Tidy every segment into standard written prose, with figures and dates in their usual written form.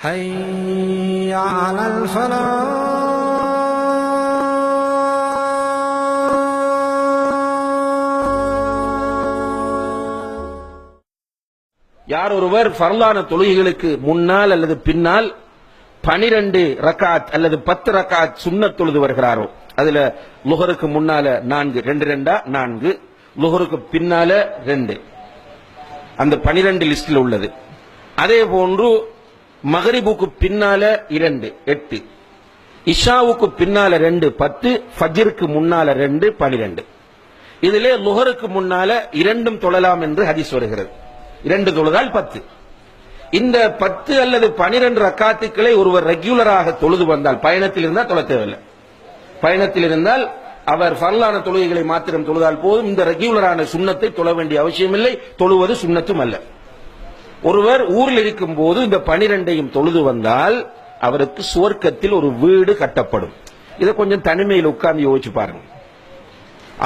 حي على الفلاح. யார் ஒருவர் ஃபர்லான தொழுகைகளுக்கு முன்னால் அல்லது பின்னால் 12 ரக்காத் அல்லது 10 ரக்காத் சுன்னத் தொழுது வருகிறாரோ, அதுல லுஹருக்கு முன்னால 4 2 4, லுஹருக்கு பின்னால 2, அந்த 12 லிஸ்டில் உள்ளது. அதே போன்று மகரிபுக்கு பின்னால 2 8, இஷாவுக்கு பின்னால 2 10, ஃபஜ்ருக்கு முன்னால 2 12. இதிலே லுஹருக்கு முன்னால 2 தொழலாம் என்று ஹதீஸ் வருகிறது. 2 தொழுதால் 10. இந்த 10 அல்லது 12 ரக்காத்துக்களை ஒருவர் ரெகுலராக தொழுது வந்தால், பயணத்தில் இருந்தால் தொழ தேவையில்லை. பயணத்தில் இருந்தால் அவர் ஃபர்லான தொழுகைகளை மாத்திரம் தொழுதால் போதும். இந்த ரெகுலரான சுன்னத்தை தொழ வேண்டிய அவசியம் இல்லை. தொழுவது சுன்னத்தும் அல்ல. ஒருவர் ஊரில் இருக்கும் போது இந்த 12ஐயும் தொழுது வந்தால் அவருக்கு சுவர்க்கத்தில் ஒரு வீடு கட்டப்படும். இதை கொஞ்சம் தனிமையில் உட்கார்ந்து யோசிச்சு பாருங்க.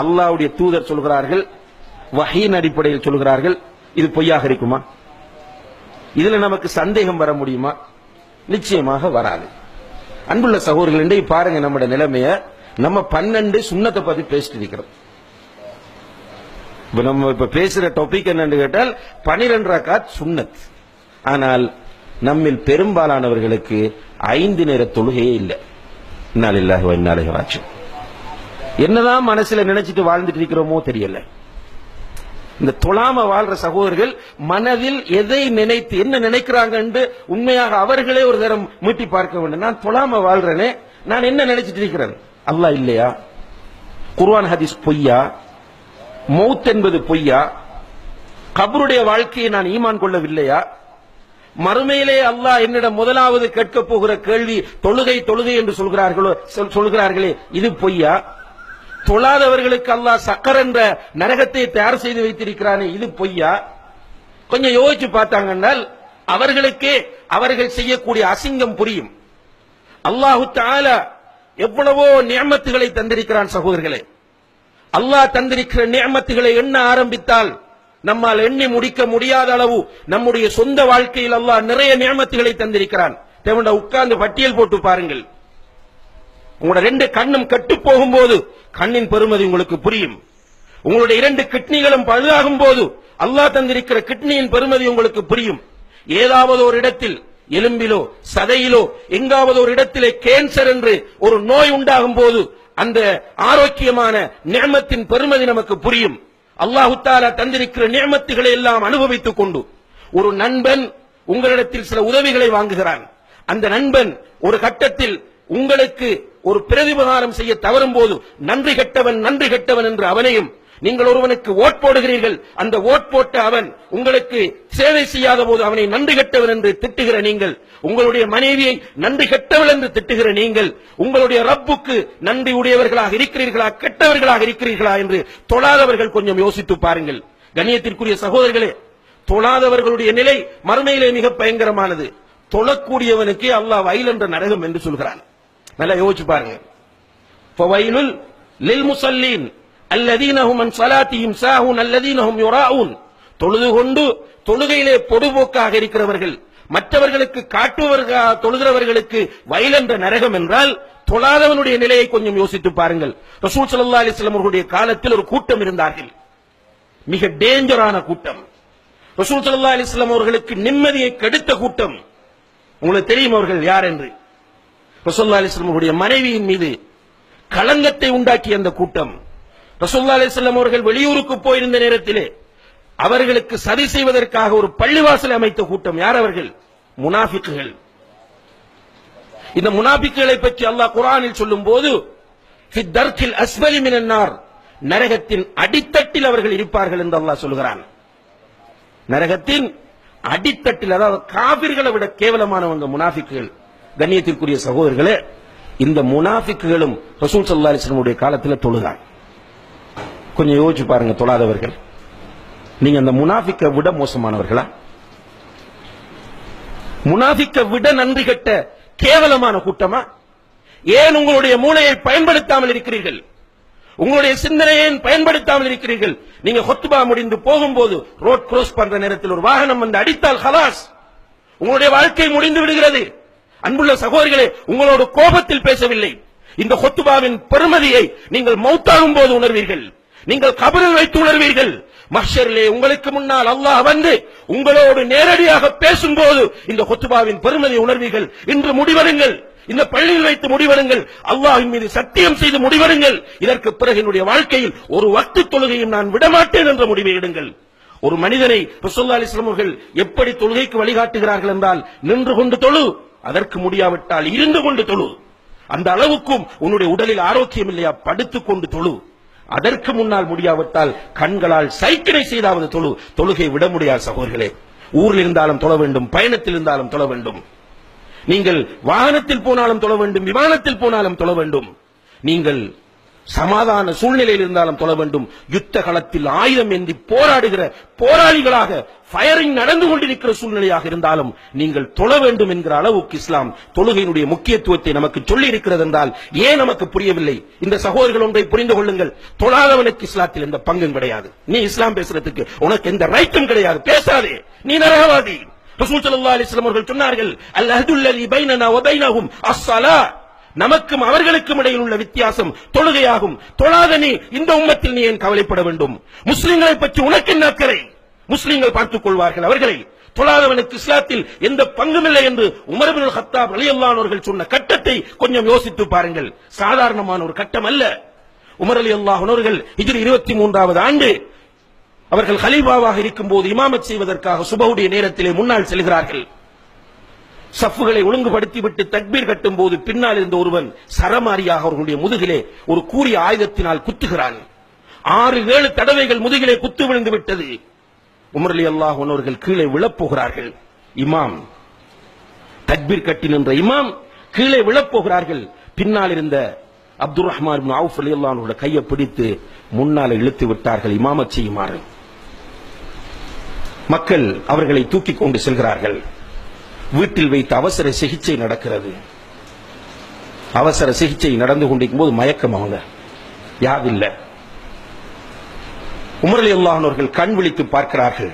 அல்லாஹ்வுடைய தூதர் சொல்கிறார்கள், வஹீன் அடிப்படையில் சொல்கிறார்கள். இது பொய்யாக இருக்குமா? இதுல நமக்கு சந்தேகம் வர முடியுமா? நிச்சயமாக வராது. அன்புள்ள சகோதரர்களே, பாருங்க நம்முடைய நிலைமைய. நம்ம 12 சுன்னத்தை பத்தி பேசிட்டு இருக்கிறோம். நம்ம இப்ப பேசுற டாபிக் என்னன்னு கேட்டால் 12 ரக்காத் சுன்னத். ஆனால் நம்மில் பெரும்பாலானவர்களுக்கு 5 நேர தொழுகையே இல்லை. இன்னா லில்லாஹி வ இன்னா இலைஹி ராஜிஊன். என்னதான் மனசுல நினைச்சிட்டு வாழ்ந்துட்டு இருக்கிறோமோ தெரியல. இந்த தொழாம வாழ்ற சகோதரர்கள் மனதில் எதை நினைத்து என்ன நினைக்கிறாங்க என்று உண்மையாக அவர்களே ஒரு நேரம் மீட்டி பார்க்க வேண்டும். நான் தொழாம வாழ்றேனே, நான் என்ன நினைச்சிட்டு இருக்கிறேன்? அல்லாஹ் இல்லையா? குர்ஆன் ஹதீஸ் பொய்யா? மௌத் என்பது பொய்யா? கபருடைய வாழ்க்கையை நான் ஈமான் கொள்ளவில்லையா? மறுமையிலே அல்லாஹ் என்னிடம் முதலாவது கேட்க போகிற கேள்வி தொழுகை தொழுகை என்று சொல்கிறார்களே, இது பொய்யா? தொழாதவர்களுக்கு அல்லாஹ் சக்கர் என்ற நரகத்தை தயார் செய்து வைத்திருக்கிறானே, இது பொய்யா? கொஞ்சம் யோசிச்சு பார்த்தாங்கன்னால் அவர்களுக்கே அவர்கள் செய்யக்கூடிய அசிங்கம் புரியும். அல்லாஹு தஆலா எவ்வளவோ நியமத்துகளை தந்திருக்கிறான் சகோதரர்களே. அல்லாஹ் தந்திருக்கிற நியமத்துகளை எண்ண ஆரம்பித்தால் நம்மால் எண்ணி முடிக்க முடியாத அளவு நம்முடைய சொந்த வாழ்க்கையில் அல்லாஹ் நிறைய நியமத்துகளை தந்திருக்கிறான். தேவண்ட உட்கார்ந்து பட்டியல் போட்டு பாருங்கள். உங்களோட 2 கண்ணும் கெட்டு போகும்போது கண்ணின் பெருமதி உங்களுக்கு புரியும். உங்களுடைய 2 கிட்னிகளும் பழுதாகும் போது அல்லாஹ் தந்திருக்கிற கிட்னியின் பெருமதி உங்களுக்கு புரியும். ஏதாவது ஒரு இடத்தில் எலும்பிலோ சதையிலோ எங்காவது ஒரு இடத்திலே கேன்சர் என்று ஒரு நோய் உண்டாகும் போது அந்த ஆரோக்கியமான நியமத்தின் பெருமதி நமக்கு புரியும். அல்லாஹு தஆலா தந்திருக்கிற நியமத்துகளை எல்லாம் அனுபவித்துக் கொண்டு ஒரு நண்பன் உங்களிடத்தில் சில உதவிகளை வாங்குகிறான். அந்த நண்பன் ஒரு கட்டத்தில் உங்களுக்கு ஒரு பிரதிபகாரம் செய்ய தவறும் போது நன்றி கெட்டவன் என்று அவனையும், நீங்கள் ஒருவனுக்கு ஓட் போடுகிறீர்கள், அந்த ஓட் போட்ட அவன் உங்களுக்கு சேவை செய்யாத போது அவனை நன்றி கெட்டவன் என்று திட்டுகிற நீங்கள், உங்களுடைய மனைவியை நன்றி கெட்டவள் என்று திட்டுகிற நீங்கள், உங்களுடைய ரப்புக்கு நன்றி உடையவர்களாக இருக்கிறீர்களா கெட்டவர்களாக இருக்கிறீர்களா என்று தொழாதவர்கள் கொஞ்சம் யோசித்து பாருங்கள். கண்ணியத்திற்குரிய சகோதரர்களே, தொழாதவர்களுடைய நிலை மறுமையிலே மிக பயங்கரமானது. தொழக்கூடியவனுக்கு அல்லாஹ் வயல் என்ற நரகம் என்று சொல்கிறான். நல்லா யோசிச்சு பாருங்க. ஃபவைலுல் லில் முஸல்லீன் அல்லதீன ஹும் அன் ஸலாத்திஹிம் சாஹூன் அல்லதீன ஹும் யுராஊன். தொழுது கொண்டு தொழுகையிலே பொடுபோக்காக இருக்கிறவர்கள், மற்றவர்களுக்கு காட்டுவர்களாக தொழுகிறவர்களுக்கு வயல் என்ற நரகம் என்றால் தொழாதவனுடைய நிலையை கொஞ்சம் யோசித்து பாருங்கள். ரசூல் ஸல்லல்லாஹு அலைஹி வஸல்லம் அவர்களுடைய காலத்தில் ஒரு கூட்டம் இருந்தார்கள், மிக டேஞ்சரான கூட்டம். ரசூல் ஸல்லல்லாஹு அலைஹி வஸல்லம் அவர்களுக்கு நிம்மதியை கெடுத்த கூட்டம். உங்களுக்கு தெரியும் அவர்கள் யார் என்று? ரசூலுல்லாஹி அலைஹி வஸல்லம் அவருடைய மனைவியின் மீது களங்கத்தை உண்டாக்கிய அந்த கூட்டம். ரசூலுல்லாஹி அலைஹி வஸல்லம் அவர்கள் வெளியூருக்கு போயிருந்த நேரத்திலே அவர்களுக்கு சதி செய்வதற்காக ஒரு பள்ளிவாசல் அமைத்த கூட்டம். யார் அவர்கள்? முனாஃபிக்குகள். இந்த முனாஃபிக்குகளை பற்றி அல்லாஹ் குர்ஆனில் சொல்லும்போது ஃபி தர்கில் அஸ்ஃபலி மினன் நார், நரகத்தின் அடித்தட்டில் அவர்கள் இருப்பார்கள் என்று அல்லாஹ் சொல்கிறான். நரகத்தின் அடித்தட்டில், அதாவது காபிர்களை விட கேவலமானவங்க முனாஃபிக்குகள். கண்ணியத்திற்குரிய சகோதரர்களே, இந்த முனாஃபிக்குகளும் ரசூல் ஸல்லல்லாஹு அலைஹி வஸல்லம் உடைய காலத்தில் தொழுதாங்க. கொஞ்சம் யோசிச்சு பாருங்க. தொழாதவர்கள், நீங்க அந்த முனாஃபிக்கை விட மோசமானவர்களா? முனாஃபிக்கை விட நன்றி கெட்ட கேவலமான கூட்டமா? ஏன் உங்களுடைய மூளையை பயன்படுத்தாமல் இருக்கிறீர்கள்? உங்களுடைய சிந்தனையை பயன்படுத்தாமல் இருக்கிறீர்கள்? நீங்க ஹுத்பா முடிந்து போகும்போது ரோட் கிராஸ் பண்ற நேரத்தில் ஒரு வாகனம் வந்து அடித்தால் ஹலாஸ், உங்களுடைய வாழ்க்கை முடிந்து விடுகிறது. அன்புள்ள சகோதரர்களே, உங்களோடு கோபத்தில் பேசவில்லை. இந்த ஹுத்பாவின் பெருமதியை நீங்கள் மௌத்தாகும் போது உணர்வீர்கள், நீங்கள் கபரில் வைத்து உணர்வீர்கள். மஹ்ஷரிலே உங்களுக்கு முன்னால் அல்லாஹ் வந்து உங்களோடு நேரடியாக பேசும்போது இந்த ஹுத்பாவின் பெருமதியை உணர்வீர்கள். இன்று முடிவெடுங்கள், இந்த பள்ளியில் வைத்து முடிவெடுங்கள், அல்லாஹ்வின் மீது சத்தியம் செய்து முடிவெடுங்கள். இதற்கு பிறகு என்னுடைய வாழ்க்கையில் ஒரு வக்து தொழுகையும் நான் விடமாட்டேன் என்ற முடிவை எடுங்கள். ஒரு மனிதனை ரசூலுல்லாஹி அலைஹி வஸல்லம் அவர்கள் எப்படி தொழுகைக்கு வழிகாட்டுகிறார்கள் என்றால், நின்று கொண்டு தொழு, அதற்கு முடியாவிட்டால் இருந்து கொண்டு தொழு. அந்த அளவுக்கும் உன்னுடைய உடலில் ஆரோக்கியம் இல்லையா, படுத்துக் கொண்டு தொழு. அதற்கு முன்னால் முடியாவிட்டால் கண்களால் சைக்கிளை செய்தாவது தொழு. தொழுகை விட முடியாது சகோதரர்களே. ஊரில் இருந்தாலும் தொழ வேண்டும், பயணத்தில் இருந்தாலும் தொழ வேண்டும். நீங்கள் வாகனத்தில் போனாலும் தொழ வேண்டும், விமானத்தில் போனாலும் தொழ வேண்டும். நீங்கள் சமாதான சூழ்நிலையில் இருந்தாலும் தொழ வேண்டும். யுத்த களத்தில் ஆயுதம் ஏந்தி போராடுகிற போராளிகளாக ஃபயரிங் நடந்து கொண்டிருக்கிற சூழ்நிலையாக இருந்தாலும் நீங்கள் தொழ வேண்டும் என்கிற அளவுக்கு இஸ்லாம் தொழுகையினுடைய முக்கியத்துவத்தை நமக்கு சொல்லி இருக்கிறது என்றால் ஏன் நமக்கு புரியவில்லை? இந்த சகோதரர்கள் ஒன்றை புரிந்து கொள்ளுங்கள், தொழாதவனுக்கு இஸ்லாத்தில் எந்த பங்கும் கிடையாது. நீ இஸ்லாம் பேசுறதுக்கு உனக்கு எந்த ரைட்டும் கிடையாது, பேசாதே, நீ நரகவாதி. ரசூல் ஸல்லல்லாஹு அலைஹி வஸல்லம் அவர்கள் சொன்னார்கள், அல் அஹ்துல்லதி பைனனா வ பைனஹும் அஸ்ஸலா, நமக்கும் அவர்களுக்கும் இடையில் உள்ள வித்தியாசம் தொழுகையாகும். தொழாத நீ இந்த உம்மத்தில் நீ ஏன் கவலைப்பட வேண்டும்? முஸ்லிம்களை பற்றி உனக்கு என்ன அக்கறை? முஸ்லிம்கள் பார்த்துக் கொள்வார்கள் அவர்களை. தொழாதவனுக்கு இஸ்லாத்தில் எந்த பங்கும் இல்லை என்று உமர் இப்னுல் கத்தாப் ரலியல்லாஹு அன்ஹு அவர்கள் சொன்ன கட்டத்தை கொஞ்சம் யோசித்து பாருங்கள். சாதாரணமான ஒரு கட்டம் அல்ல. உமர் ரலியல்லாஹு அன்ஹு அவர்கள் ஹிஜ்ரி 23வது ஆண்டு அவர்கள் கலீஃபாவாக இருக்கும்போது இமாமத் செய்வதற்காக சுபஹுடைய நேரத்திலே முன்னால் செல்கிறார்கள். சஃப்புகளை ஒழுங்குபடுத்தி விட்டு தக்பீர் கட்டும் போது பின்னால் இருந்த ஒருவன் சரமாரியாக அவர்களுடைய முதுகிலே ஒரு கூரிய ஆயுதத்தினால் குத்துகிறான். 6-7 தடவைகள் முதுகிலே குத்து விழுந்து விட்டது. உமர் ரலியல்லாஹு அன்ஹு அவர்கள் கீழே விழப்போகிறார்கள். இமாம் தக்பீர் கட்டி நின்ற இமாம் கீழே விழப்போகிறார்கள். பின்னால் இருந்த அப்துர் ரஹ்மான் இப்னு அவுஃப் ரலியல்லாஹு அன்ஹு கையை பிடித்து முன்னாலே இழுத்து விட்டார்கள் இமாமத் செய்யுமாறு. மக்கள் அவர்களை தூக்கிக் கொண்டு செல்கிறார்கள். வீட்டில் வைத்து அவசர சிகிச்சை நடக்கிறது. அவசர சிகிச்சை நடந்து கொண்டிருக்கும் போது மயக்கம், அவங்க யாதில்லை. உமர் ரலியல்லாஹு அன்ஹு அவர்கள் கண் விழித்து பார்க்கிறார்கள்.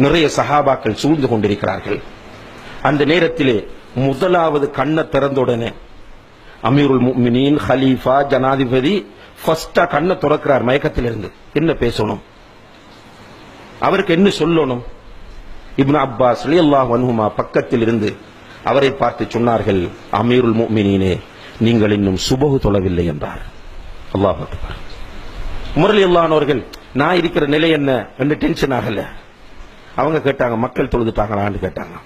நிறைய சஹாபாக்கள் சூழ்ந்து கொண்டிருக்கிறார்கள். அந்த நேரத்திலே முதலாவது கண்ணை திறந்தவுடனே அமீருல் முஃமினீன், ஹலீஃபா, ஜனாதிபதி ஃபர்ஸ்டா கண்ணை திறக்கிறார் மயக்கத்திலிருந்து. என்ன பேசணும், அவருக்கு என்ன சொல்லணும்? இப்னு அப்பாஸ் ரலியல்லாஹு அன்ஹுமா பக்கத்தில் இருந்து அவரை பார்த்து சொன்னார்கள், அமீருல் முஃமினீனே, நீங்கள் இன்னும் சுபஹு தொழவில்லை என்றார். அல்லாஹ் அக்பர். உமர் ரலியல்லாஹு அன்ஹு அவர்கள் நான் இருக்கிற நிலை என்ன என்று டென்ஷன் ஆகல. அவங்க கேட்டாங்க, மக்கள் தொழுதுட்டாங்களான்னு கேட்டாங்க.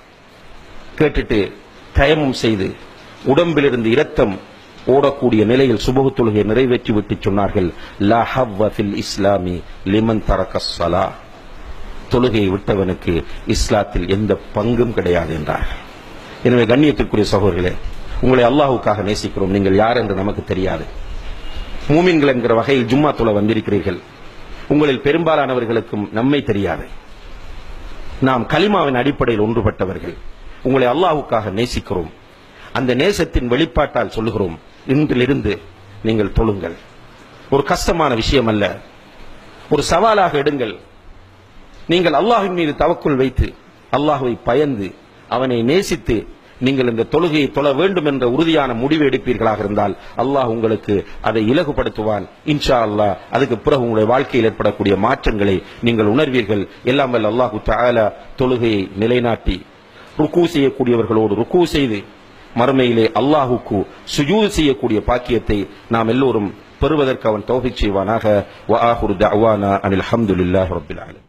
கேட்டுட்டு தயமும் செய்து உடம்பிலிருந்து இரத்தம் ஓடக்கூடிய நிலையில் சுபஹு தொழுகையை நிறைவேற்றி விட்டு சொன்னார்கள், லா ஹவ்வ ஃபில் இஸ்லாமி லிமன் தரக்கஸ் ஸலா, தொழுகையை விட்டவனுக்கு இஸ்லாத்தில் எந்த பங்கும் கிடையாது என்றார்கள். எனவே கண்ணியத்திற்குரிய சகோதரர்களே, உங்களை அல்லாஹ்வுக்காக நேசிக்கிறோம். நீங்கள் யார் என்று நமக்கு தெரியாது. மூமின்கள் என்கிற வகையில் ஜும்மா தொழ வந்திருக்கிறீர்கள். உங்களில் பெரும்பாலானவர்களுக்கும் நம்மை தெரியாது. நாம் கலிமாவின் அடிப்படையில் ஒன்றுபட்டவர்கள். உங்களை அல்லாஹ்வுக்காக நேசிக்கிறோம். அந்த நேசத்தின் வெளிப்பாட்டால் சொல்லுகிறோம், இன்றிலிருந்து நீங்கள் தொழுங்கள். ஒரு கஷ்டமான விஷயம் அல்ல, ஒரு சவாலாக எடுங்கள். நீங்கள் அல்லாஹ்வின் மீது தவக்குல் வைத்து அல்லாஹ்வை பயந்து அவனை நேசித்து நீங்கள் இந்த தொழுகையை தொழ வேண்டும் என்ற உறுதியான முடிவு எடுப்பீர்களாக இருந்தால் அல்லாஹ் உங்களுக்கு அதை இலகுபடுத்துவான் இன்ஷா அல்லாஹ். அதுக்கு பிறகு உங்களுடைய வாழ்க்கையில் ஏற்படக்கூடிய மாற்றங்களை நீங்கள் உணர்வீர்கள். எல்லாம் வல்ல அல்லாஹு தஆலா தொழுகையை நிலைநாட்டி ருக்கு செய்யக்கூடியவர்களோடு ருக்கு செய்து மறுமையிலே அல்லாஹுக்கு சுஜூத் செய்யக்கூடிய பாக்கியத்தை நாம் எல்லோரும் பெறுவதற்கு அவன் தௌஃபீக் செய்வானாக. வ ஆகிரு தஅவானா அனில் ஹம்துலில்லாஹி ரப்பில் ஆலமீன்.